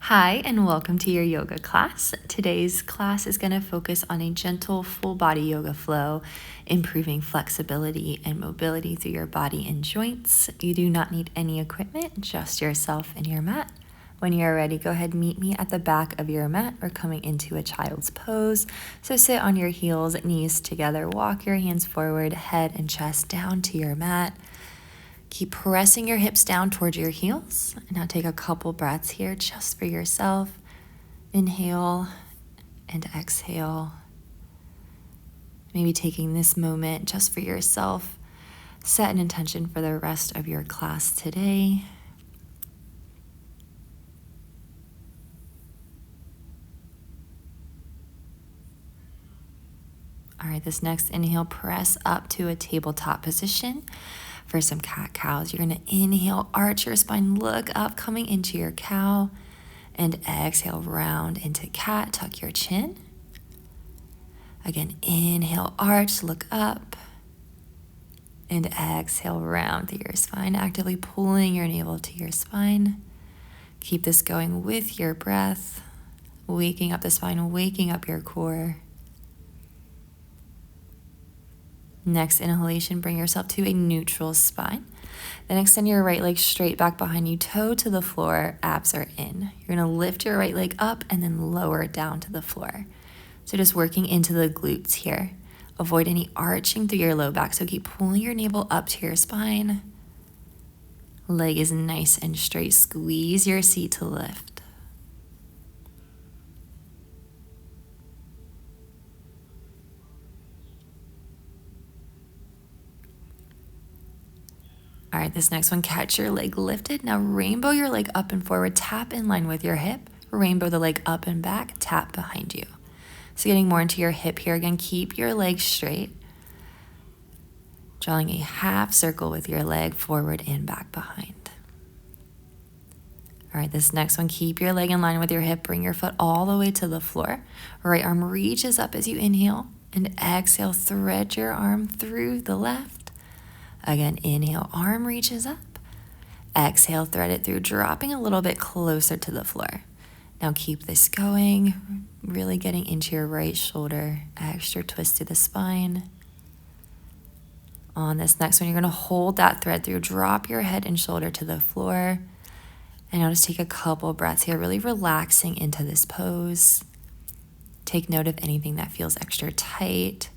Hi, and welcome to your yoga class. Today's class is going to focus on a gentle full body yoga flow, improving flexibility and mobility through your body and joints. You do not need any equipment, just yourself and your mat. When you are ready, go ahead and meet me at the back of your mat or coming into a child's pose. So sit on your heels, knees together, walk your hands forward, head and chest down to your mat. Keep pressing your hips down towards your heels. And now take a couple breaths here just for yourself. Inhale and exhale. Maybe taking this moment just for yourself. Set an intention for the rest of your class today. All right, this next inhale, press up to a tabletop position. For some cat-cows, you're going to inhale, arch your spine, look up, coming into your cow, and exhale, round into cat, tuck your chin. Again, inhale, arch, look up, and exhale, round through your spine, actively pulling your navel to your spine. Keep this going with your breath, waking up the spine, waking up your core. Next inhalation, bring yourself to a neutral spine. Then extend your right leg straight back behind you, toe to the floor, abs are in. You're gonna lift your right leg up and then lower it down to the floor. So just working into the glutes here. Avoid any arching through your low back, so keep pulling your navel up to your spine. Leg is nice and straight, squeeze your seat to lift. All right, this next one, catch your leg lifted. Now rainbow your leg up and forward, tap in line with your hip. Rainbow the leg up and back, tap behind you. So getting more into your hip here. Again, keep your leg straight. Drawing a half circle with your leg forward and back behind. All right, this next one, keep your leg in line with your hip. Bring your foot all the way to the floor. Right arm reaches up as you inhale, and exhale, thread your arm through the left. Again, inhale, arm reaches up. Exhale, thread it through, dropping a little bit closer to the floor. Now keep this going, really getting into your right shoulder, extra twist to the spine. On this next one, you're gonna hold that thread through, drop your head and shoulder to the floor. And now just take a couple breaths here, really relaxing into this pose. Take note of anything that feels extra tight.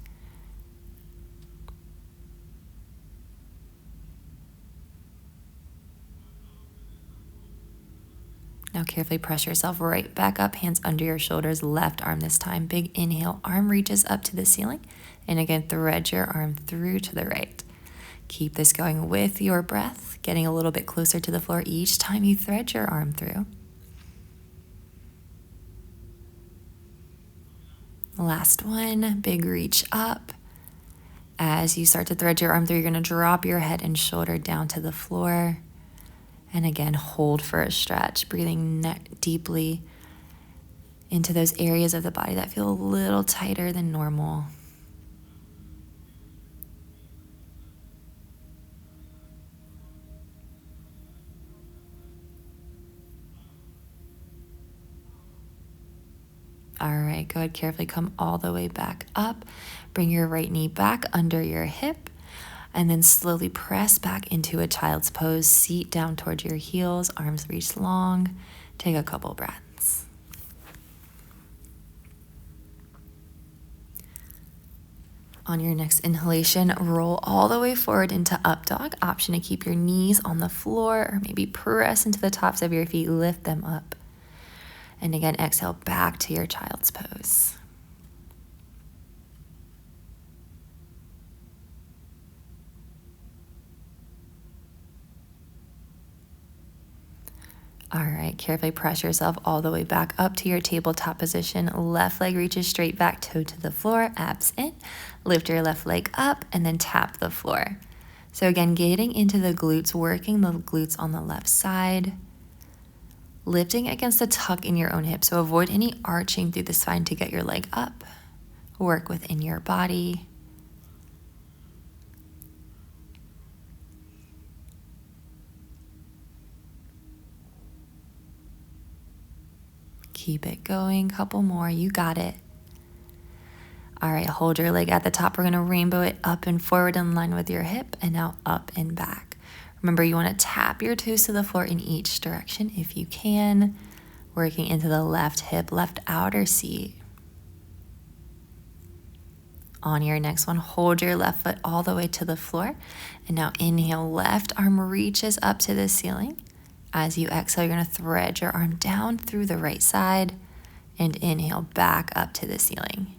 Now carefully press yourself right back up, hands under your shoulders, left arm this time. Big inhale, arm reaches up to the ceiling. And again, thread your arm through to the right. Keep this going with your breath, getting a little bit closer to the floor each time you thread your arm through. Last one, big reach up. As you start to thread your arm through, you're gonna drop your head and shoulder down to the floor. And again, hold for a stretch, breathing deeply into those areas of the body that feel a little tighter than normal. All right, go ahead, carefully come all the way back up. Bring your right knee back under your hip, and then slowly press back into a child's pose. Seat down towards your heels, arms reach long. Take a couple breaths. On your next inhalation, roll all the way forward into up dog. Option to keep your knees on the floor or maybe press into the tops of your feet, lift them up. And again, exhale back to your child's pose. All right, carefully press yourself all the way back up to your tabletop position. Left leg reaches straight back, toe to the floor, abs in. Lift your left leg up and then tap the floor. So again, getting into the glutes, working the glutes on the left side. Lifting against the tuck in your own hip, so avoid any arching through the spine to get your leg up. Work within your body. Keep it going. Couple more. You got it. All right, hold your leg at the top. We're going to rainbow it up and forward in line with your hip, and now up and back. Remember, you want to tap your toes to the floor in each direction if you can. Working into the left hip, left outer seat. On your next one, hold your left foot all the way to the floor. And now inhale, left arm reaches up to the ceiling. As you exhale, you're going to thread your arm down through the right side and inhale back up to the ceiling.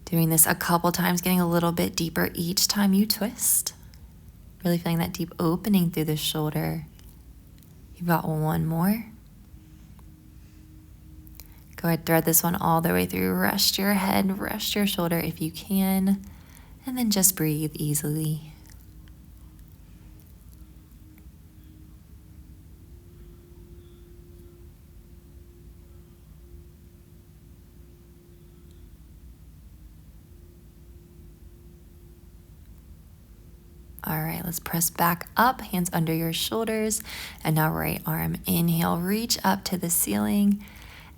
Doing this a couple times, getting a little bit deeper each time you twist. Really feeling that deep opening through the shoulder. You've got one more. Go ahead, thread this one all the way through. Rest your head, rest your shoulder if you can, and then just breathe easily. All right, let's press back up, hands under your shoulders, and now right arm, inhale, reach up to the ceiling.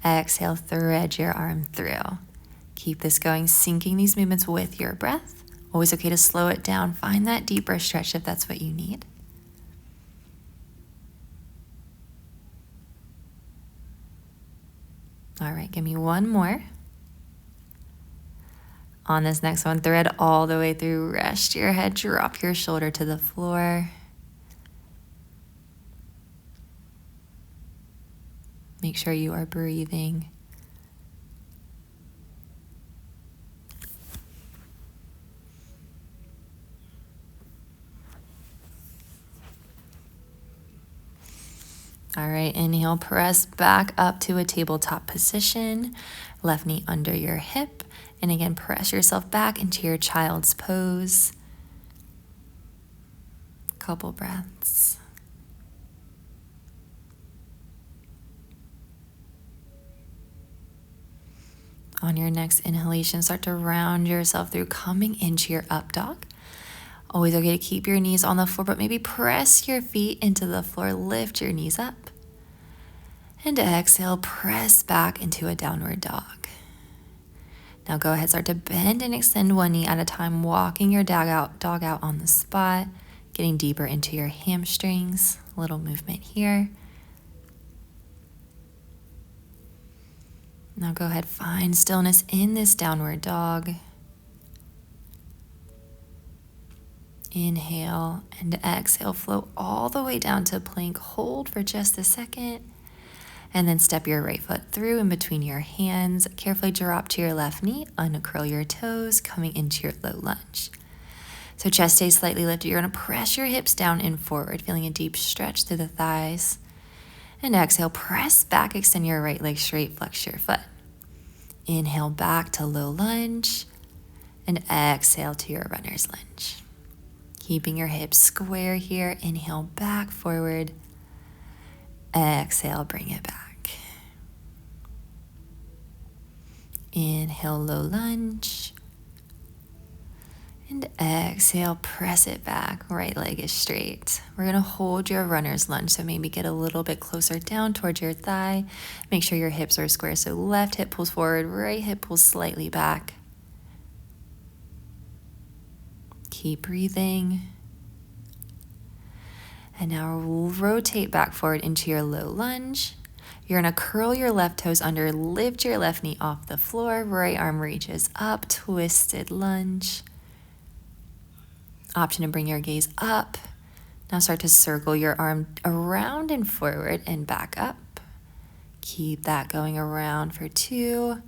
Exhale, thread your arm through. Keep this going, syncing these movements with your breath. Always okay to slow it down. Find that deeper stretch if that's what you need. All right, give me one more. On this next one, thread all the way through. Rest your head, drop your shoulder to the floor. Make sure you are breathing. All right, inhale, press back up to a tabletop position. Left knee under your hip. And again, press yourself back into your child's pose. Couple breaths. On your next inhalation, start to round yourself through, coming into your up dog. Always okay to keep your knees on the floor, but maybe press your feet into the floor, lift your knees up. And exhale, press back into a downward dog. Now go ahead, start to bend and extend one knee at a time, walking your dog out on the spot, getting deeper into your hamstrings. A little movement here. Now go ahead, find stillness in this downward dog. Inhale and exhale, float all the way down to plank. Hold for just a second. And then step your right foot through in between your hands. Carefully drop to your left knee, uncurl your toes, coming into your low lunge. So chest stays slightly lifted. You're going to press your hips down and forward, feeling a deep stretch through the thighs. And exhale, press back, extend your right leg straight, flex your foot. Inhale back to low lunge. And exhale to your runner's lunge. Keeping your hips square here. Inhale back, forward. Exhale, bring it back. Inhale, low lunge. And exhale, press it back. Right leg is straight. We're going to hold your runner's lunge, so maybe get a little bit closer down towards your thigh. Make sure your hips are square, so left hip pulls forward, right hip pulls slightly back. Keep breathing. And now rotate back forward into your low lunge. You're going to curl your left toes under, lift your left knee off the floor, right arm reaches up, twisted lunge. Option to bring your gaze up. Now start to circle your arm around and forward and back up. Keep that going around for 2,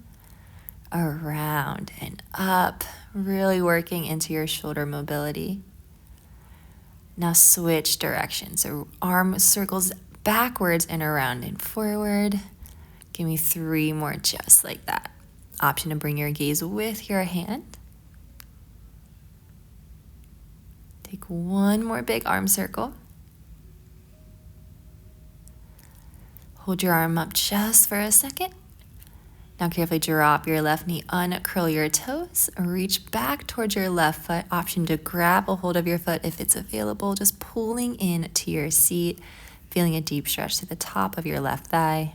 around and up, really working into your shoulder mobility. Now switch directions. So arm circles backwards and around and forward. Give me 3 more just like that. Option to bring your gaze with your hand. Take one more big arm circle. Hold your arm up just for a second. Now carefully drop your left knee, uncurl your toes, reach back towards your left foot. Option to grab a hold of your foot if it's available, just pulling in to your seat, feeling a deep stretch to the top of your left thigh.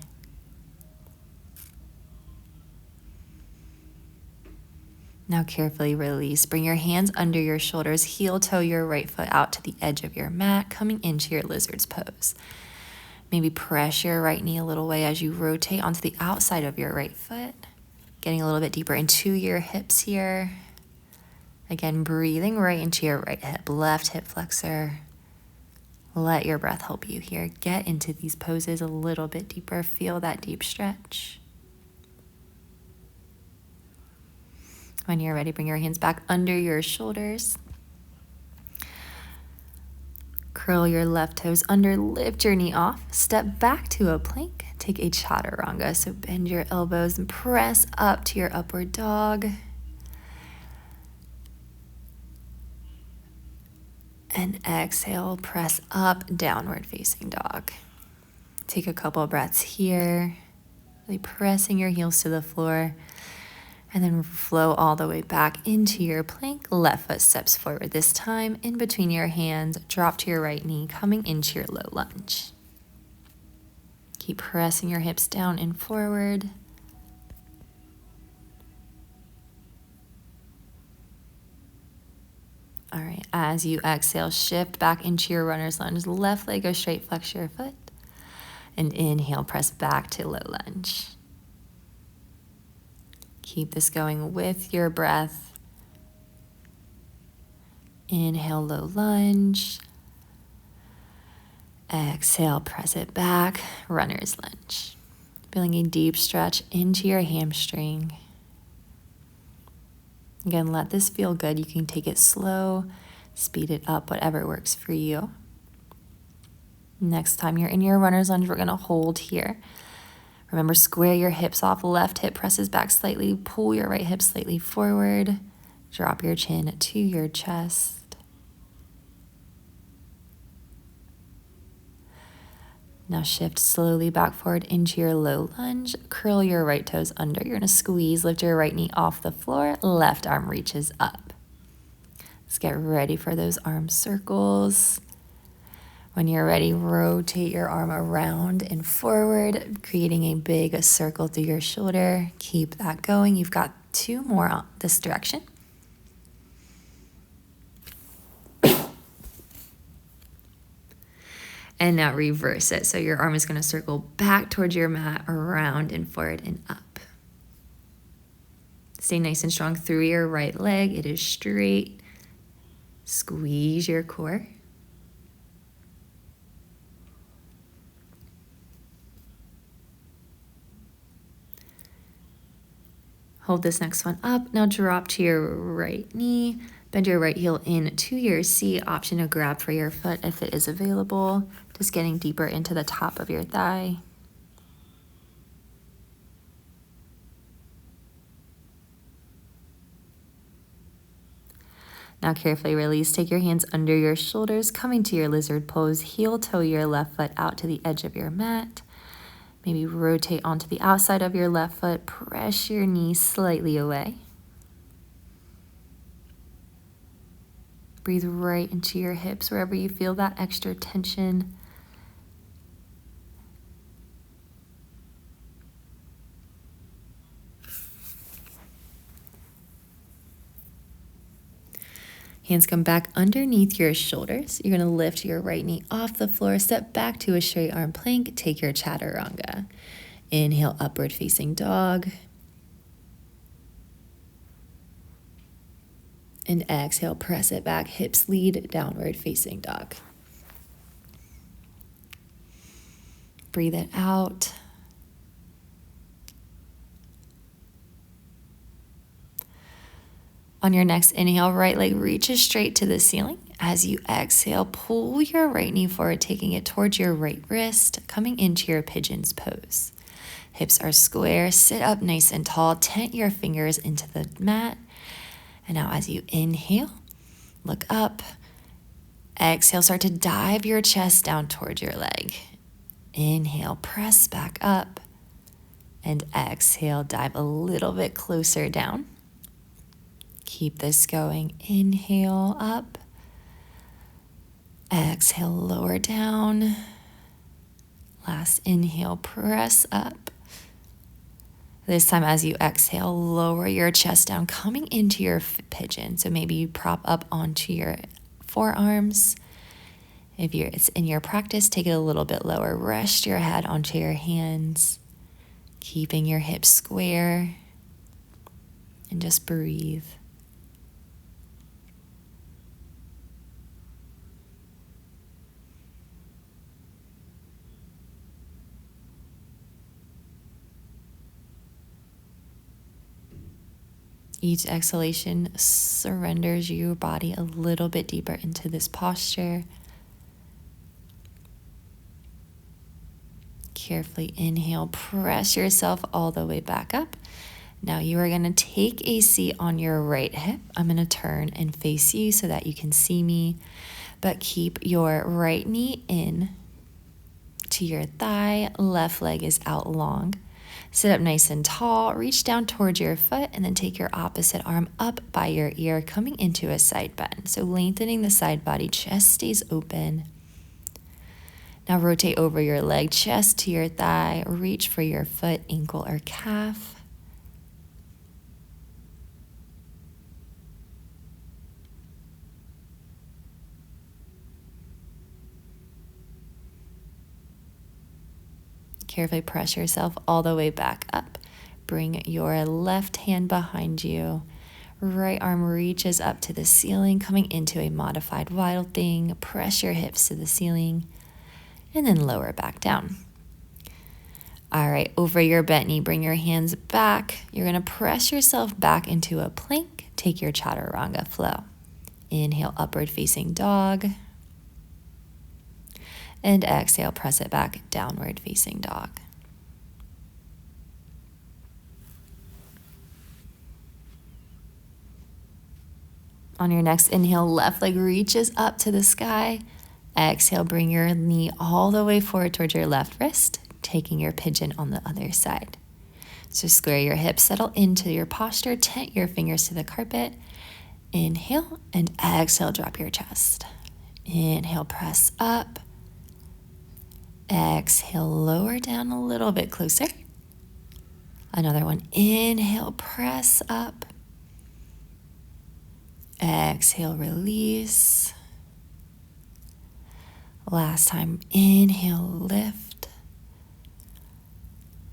Now carefully release. Bring your hands under your shoulders, heel toe your right foot out to the edge of your mat, coming into your lizard's pose. Maybe press your right knee a little way as you rotate onto the outside of your right foot, getting a little bit deeper into your hips here. Again, breathing right into your right hip, left hip flexor. Let your breath help you here. Get into these poses a little bit deeper. Feel that deep stretch. When you're ready, bring your hands back under your shoulders. Curl your left toes under, lift your knee off, step back to a plank, take a chaturanga. So bend your elbows and press up to your upward dog. And exhale, press up, downward facing dog. Take a couple of breaths here, really pressing your heels to the floor. And then flow all the way back into your plank. Left foot steps forward this time. In between your hands, drop to your right knee, coming into your low lunge. Keep pressing your hips down and forward. All right, as you exhale, shift back into your runner's lunge. Left leg go straight, flex your foot. And inhale, press back to low lunge. Keep this going with your breath. Inhale, low lunge. Exhale, press it back, runner's lunge. Feeling a deep stretch into your hamstring. Again, let this feel good. You can take it slow, speed it up, whatever works for you. Next time you're in your runner's lunge, we're gonna hold here. Remember, square your hips off. Left hip presses back slightly. Pull your right hip slightly forward. Drop your chin to your chest. Now shift slowly back forward into your low lunge. Curl your right toes under. You're going to squeeze. Lift your right knee off the floor. Left arm reaches up. Let's get ready for those arm circles. When you're ready, rotate your arm around and forward, creating a big circle through your shoulder. Keep that going. You've got 2 more this direction. And now reverse it. So your arm is going to circle back towards your mat, around and forward and up. Stay nice and strong through your right leg. It is straight. Squeeze your core. Hold this next one up. Now drop to your right knee. Bend your right heel in to your seat. Option to grab for your foot if it is available. Just getting deeper into the top of your thigh. Now carefully release. Take your hands under your shoulders, coming to your lizard pose. Heel toe your left foot out to the edge of your mat. Maybe rotate onto the outside of your left foot. Press your knee slightly away. Breathe right into your hips wherever you feel that extra tension. Hands come back underneath your shoulders. You're going to lift your right knee off the floor, step back to a straight arm plank, take your chaturanga. Inhale, upward facing dog. And exhale, press it back, hips lead, downward facing dog. Breathe it out. On your next inhale, right leg reaches straight to the ceiling. As you exhale, pull your right knee forward, taking it towards your right wrist, coming into your pigeon's pose. Hips are square, sit up nice and tall, tent your fingers into the mat. And now as you inhale, look up. Exhale, start to dive your chest down towards your leg. Inhale, press back up. And exhale, dive a little bit closer down. Keep this going. Inhale up. Exhale, lower down. Last inhale, press up. This time as you exhale, lower your chest down, coming into your pigeon. So maybe you prop up onto your forearms. If it's in your practice, take it a little bit lower. Rest your head onto your hands, keeping your hips square, and just breathe. Each exhalation surrenders your body a little bit deeper into this posture. Carefully inhale, press yourself all the way back up. Now you are going to take a seat on your right hip. I'm going to turn and face you so that you can see me, but keep your right knee in to your thigh. Left leg is out long. Sit up nice and tall, reach down towards your foot, and then take your opposite arm up by your ear, coming into a side bend. So lengthening the side body, chest stays open. Now rotate over your leg, chest to your thigh, reach for your foot, ankle, or calf. Carefully press yourself all the way back up. Bring your left hand behind you. Right arm reaches up to the ceiling, coming into a modified wild thing. Press your hips to the ceiling and then lower back down. All right, over your bent knee, bring your hands back. You're going to press yourself back into a plank. Take your chaturanga flow. Inhale, upward facing dog. And exhale, press it back, downward facing dog. On your next inhale, left leg reaches up to the sky. Exhale, bring your knee all the way forward towards your left wrist, taking your pigeon on the other side. So square your hips, settle into your posture, tent your fingers to the carpet. Inhale and exhale, drop your chest. Inhale, press up. Exhale, lower down a little bit closer. Another one. Inhale, press up. Exhale, release. Last time. Inhale, lift.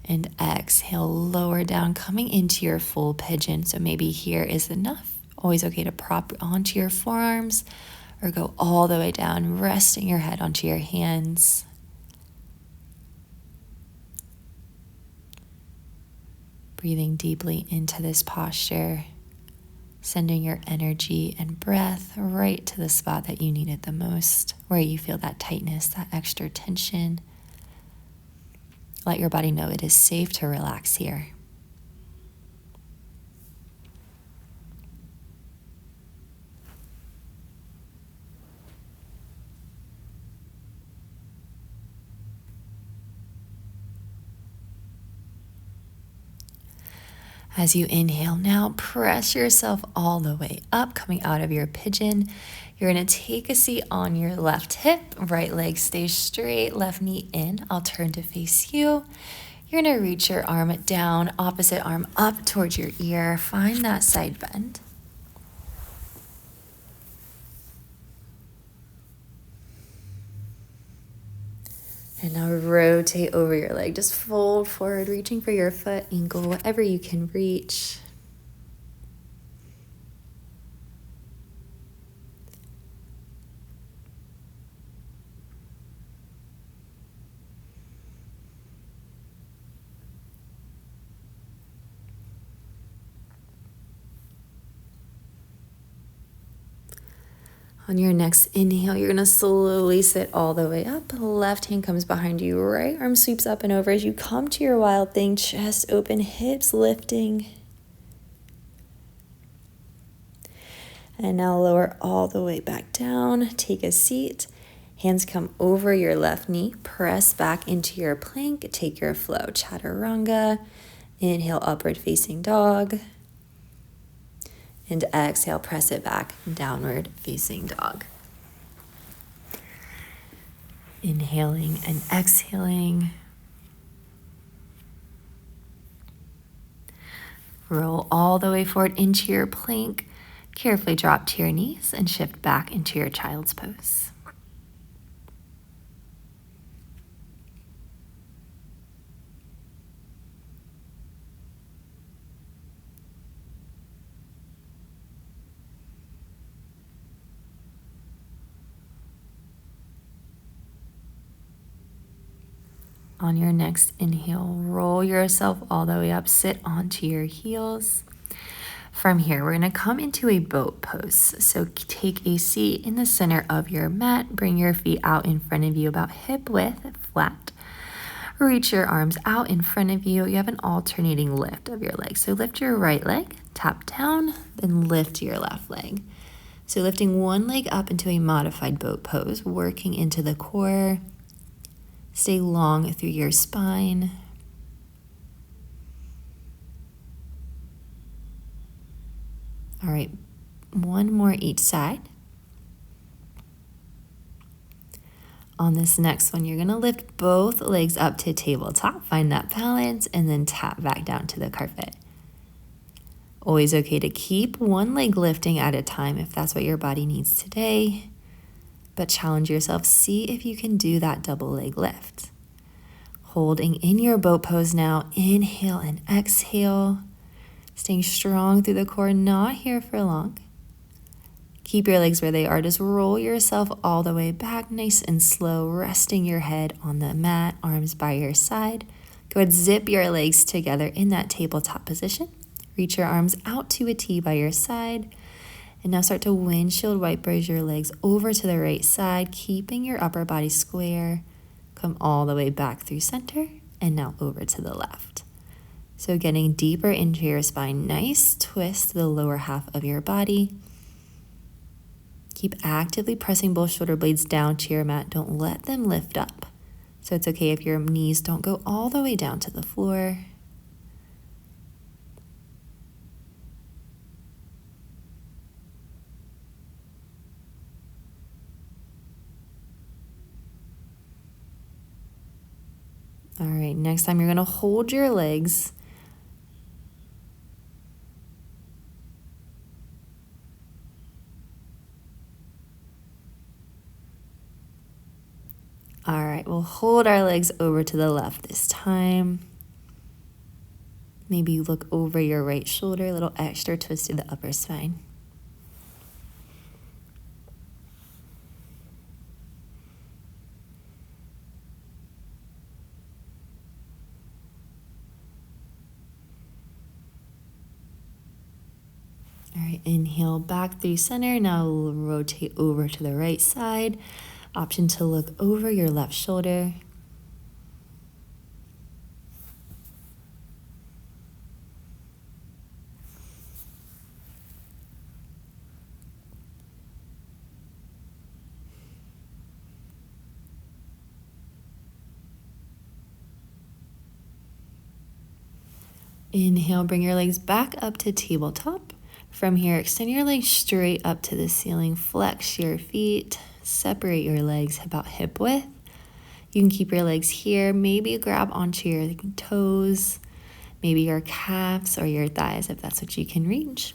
And exhale, lower down, coming into your full pigeon. So maybe here is enough. Always okay to prop onto your forearms or go all the way down, resting your head onto your hands. Breathing deeply into this posture, sending your energy and breath right to the spot that you need it the most, where you feel that tightness, that extra tension. Let your body know it is safe to relax here. As you inhale now, press yourself all the way up, coming out of your pigeon. You're going to take a seat on your left hip, right leg stays straight, left knee in. I'll turn to face you. You're going to reach your arm down, opposite arm up towards your ear. Find that side bend. And now rotate over your leg. Just fold forward, reaching for your foot, ankle, whatever you can reach. On your next inhale, you're going to slowly sit all the way up. Left hand comes behind you. Right arm sweeps up and over as you come to your wild thing. Chest open, hips lifting. And now lower all the way back down. Take a seat. Hands come over your left knee. Press back into your plank. Take your flow. Chaturanga. Inhale, upward facing dog. And exhale, press it back, downward facing dog. Inhaling and exhaling. Roll all the way forward into your plank. Carefully drop to your knees and shift back into your child's pose. On your next inhale, roll yourself all the way up, sit onto your heels. From here, we're gonna come into a boat pose. So take a seat in the center of your mat, bring your feet out in front of you about hip width, flat. Reach your arms out in front of you. You have an alternating lift of your legs. So lift your right leg, tap down, then lift your left leg. So lifting one leg up into a modified boat pose, working into the core. Stay long through your spine. All right, one more each side. On this next one, you're gonna lift both legs up to tabletop, find that balance, and then tap back down to the carpet. Always okay to keep one leg lifting at a time if that's what your body needs today. But challenge yourself, see if you can do that double leg lift. Holding in your boat pose now, inhale and exhale. Staying strong through the core, not here for long. Keep your legs where they are, just roll yourself all the way back, nice and slow, resting your head on the mat, arms by your side. Go ahead, zip your legs together in that tabletop position. Reach your arms out to a T by your side. And now start to windshield wipers your legs over to the right side, keeping your upper body square. Come all the way back through center and now over to the left. So getting deeper into your spine, nice twist to the lower half of your body. Keep actively pressing both shoulder blades down to your mat. Don't let them lift up. So it's okay if your knees don't go all the way down to the floor. All right, next time you're gonna hold your legs. All right, we'll hold our legs over to the left this time. Maybe look over your right shoulder, a little extra twist to the upper spine. All right, inhale back through center. Now we'll rotate over to the right side. Option to look over your left shoulder. Inhale, bring your legs back up to tabletop. From here, extend your legs straight up to the ceiling. Flex your feet. Separate your legs about hip width. You can keep your legs here. Maybe grab onto your toes, maybe your calves or your thighs if that's what you can reach.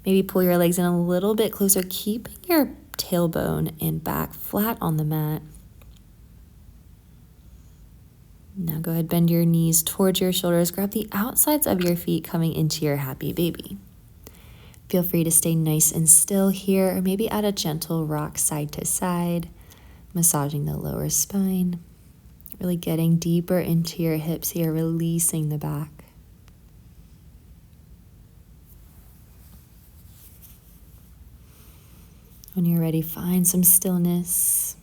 Maybe pull your legs in a little bit closer, keeping your tailbone and back flat on the mat. Now go ahead, bend your knees towards your shoulders. Grab the outsides of your feet coming into your happy baby. Feel free to stay nice and still here, or maybe add a gentle rock side to side, massaging the lower spine. Really getting deeper into your hips here, releasing the back. When you're ready, find some stillness.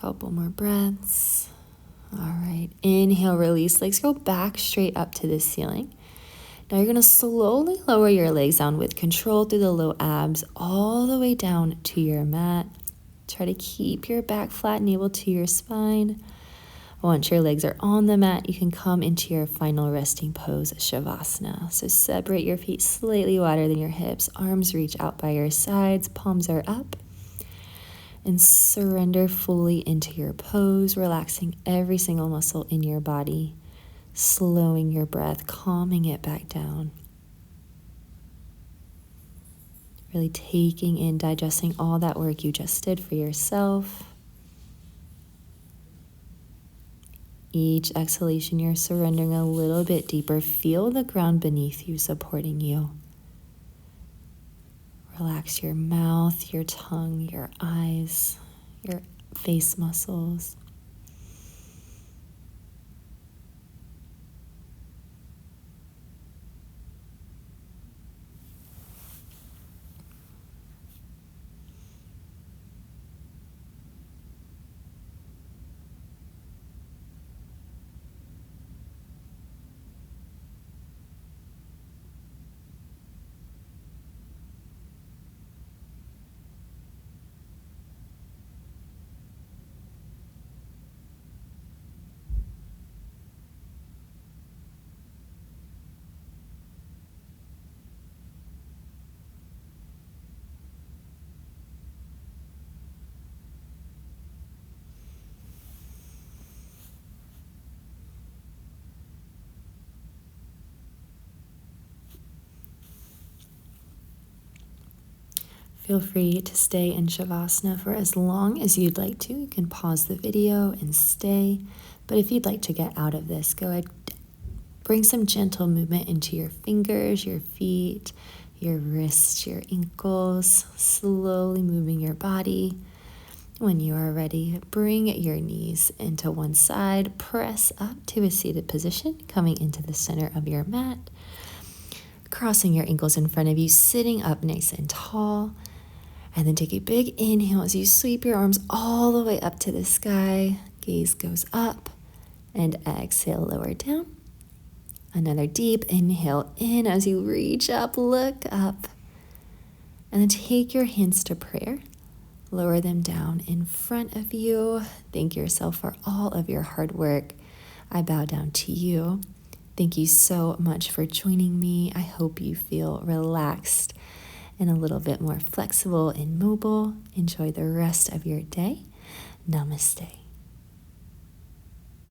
Couple more breaths. All right, inhale, release, legs go back straight up to the ceiling. Now you're gonna slowly lower your legs down with control through the low abs all the way down to your mat. Try to keep your back flat, navel to your spine. Once your legs are on the mat, you can come into your final resting pose, Shavasana. So separate your feet slightly wider than your hips, arms reach out by your sides, palms are up, and surrender fully into your pose, relaxing every single muscle in your body, slowing your breath, calming it back down. Really taking in, digesting all that work you just did for yourself. Each exhalation, you're surrendering a little bit deeper. Feel the ground beneath you supporting you. Relax your mouth, your tongue, your eyes, your face muscles. Feel free to stay in Shavasana for as long as you'd like to. You can pause the video and stay. But if you'd like to get out of this, go ahead, bring some gentle movement into your fingers, your feet, your wrists, your ankles, slowly moving your body. When you are ready, bring your knees into one side, press up to a seated position, coming into the center of your mat, crossing your ankles in front of you, sitting up nice and tall. And then take a big inhale as you sweep your arms all the way up to the sky. Gaze goes up, and exhale, lower down. Another deep inhale in as you reach up, look up. And then take your hands to prayer. Lower them down in front of you. Thank yourself for all of your hard work. I bow down to you. Thank you so much for joining me. I hope you feel relaxed and a little bit more flexible and mobile. Enjoy the rest of your day. Namaste.